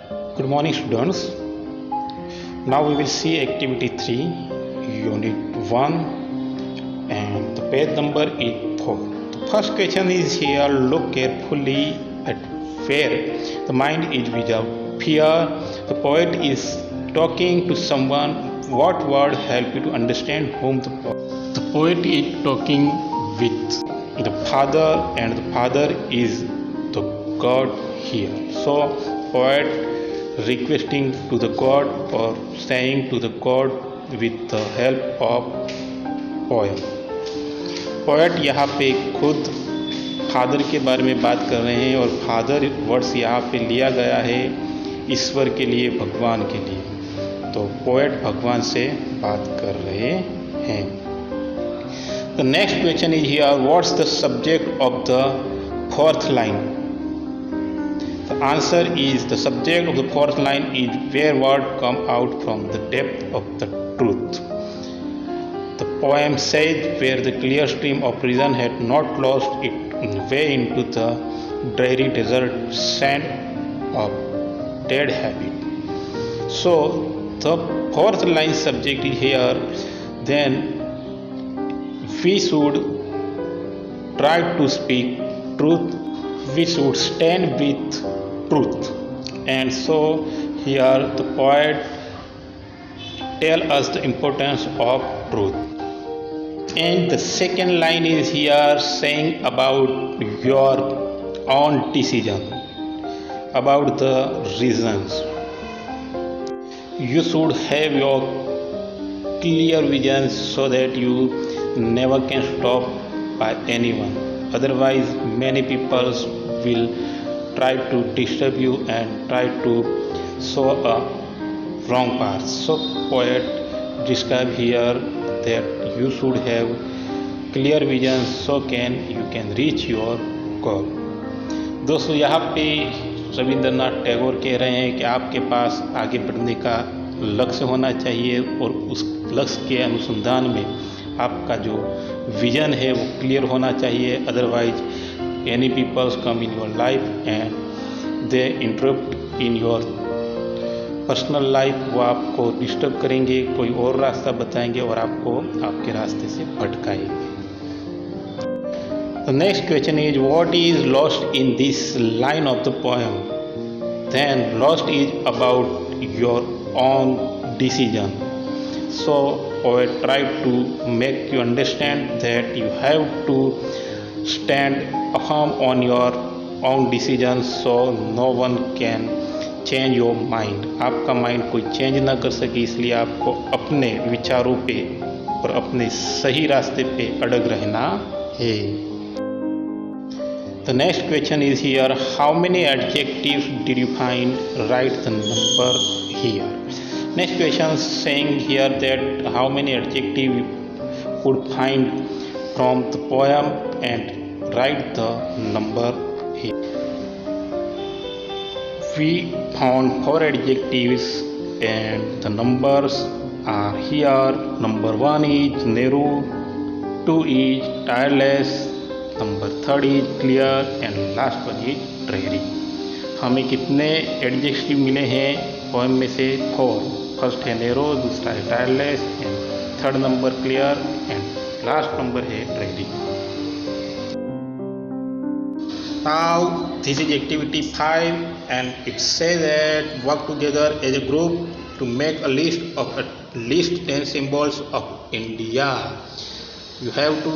Good morning, students. Now we will see activity 3, unit 1, and the page number is 4. The first question is here: look carefully at where the mind is without fear. The poet is talking to someone. What word help you to understand whom the poet is talking with? The Father, and the Father is the God here. So poet requesting to the God or saying to the God with the help of poem. Poet यहाँ पे खुद father के बारे में बात कर रहे हैं और फादर वर्ड्स यहाँ पे लिया गया है ईश्वर के लिए, भगवान के लिए। तो पोएट भगवान से बात कर रहे हैं। The next question is here: what's the subject of the fourth line? The answer is the subject of the fourth line is where word come out from the depth of the truth. The poem says where the clear stream of reason had not lost its way into the dreary desert sand of dead habit. So the fourth line subject is here. Then we should try to speak truth. We should stand with truth. And so here the poet tell us the importance of truth. And the second line is here saying about your own decision, about the reasons. You should have your clear vision so that you never can stop by anyone. Otherwise many people will try to disturb you and try to show a wrong path. So poet describe here that you should have clear vision so you can reach your goal. दोस्तों यहाँ पे रविंद्रनाथ टैगोर कह रहे हैं कि आपके पास आगे बढ़ने का लक्ष्य होना चाहिए और उस लक्ष्य के अनुसंधान में आपका जो विजन है वो क्लियर होना चाहिए। Otherwise any peoples come in your life and they interrupt in your personal life. वो आपको डिस्टर्ब करेंगे, कोई और रास्ता बताएंगे और आपको आपके रास्ते से भटकाएंगे। The next question is what is lost in this line of the poem? Then lost is about your own decision. So poet tried to make you understand that you have to stand firm on your own decisions so no one can change your mind. आपका mind कोई change ना कर सके, इसलिए आपको अपने विचारों पे और अपने सही रास्ते पे अड़ग रहना है। The next question is here: how many adjectives did you find? Write the number here. Next question saying here that how many adjectives you could find from the poem and write the number here. We found 4 adjectives and the numbers are here. Number 1 is narrow, 2 is tireless, number 3 is clear and last one is dreary. हमें कितने adjective मिले हैं poem में से? 4. First है narrow, दूसरा है tireless and third number clear and last number है dreary. Now this is activity 5 and it says that work together as a group to make a list of at least 10 symbols of India. You have to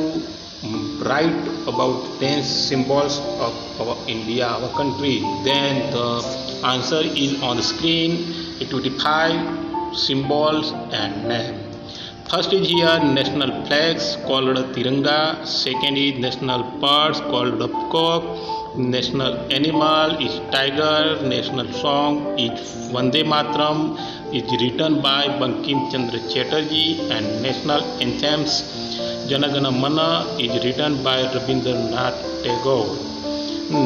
write about 10 symbols of our India, our country. Then the answer is on the screen. Activity 5, symbols and name. First is here national flags called Tiranga. Second is national birds called peacock. National animal is tiger. National song is Vande Mataram, is written by Bankim Chandra Chatterjee, and national anthems Jana Gana Mana is written by Rabindranath Tagore.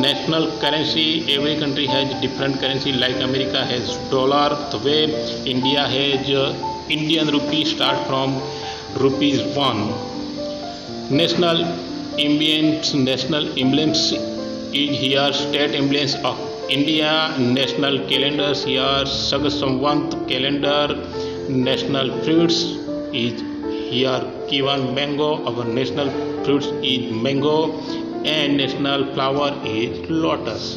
National currency, every country has different currency, like America has dollar, the way India has Indian rupee start from rupees 1. National emblems is here state emblems of India national calendars here Sag Samvant calendar. National fruits is here given mango. Our national fruits is mango and national flower is lotus.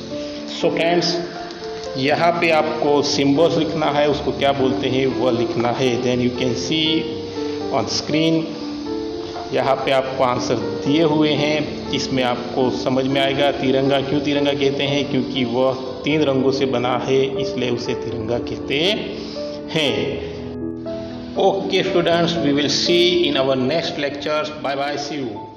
So friends, यहाँ पे आपको symbols लिखना है, उसको क्या बोलते हैं वह लिखना है. Then you can see on screen. यहाँ पे आपको आंसर दिए हुए हैं. इसमें आपको समझ में आएगा तिरंगा क्यों तिरंगा कहते हैं, क्योंकि वह 3 रंगों से बना है, इसलिए उसे तिरंगा कहते हैं. Okay students, we will see in our next lectures. Bye bye, see you.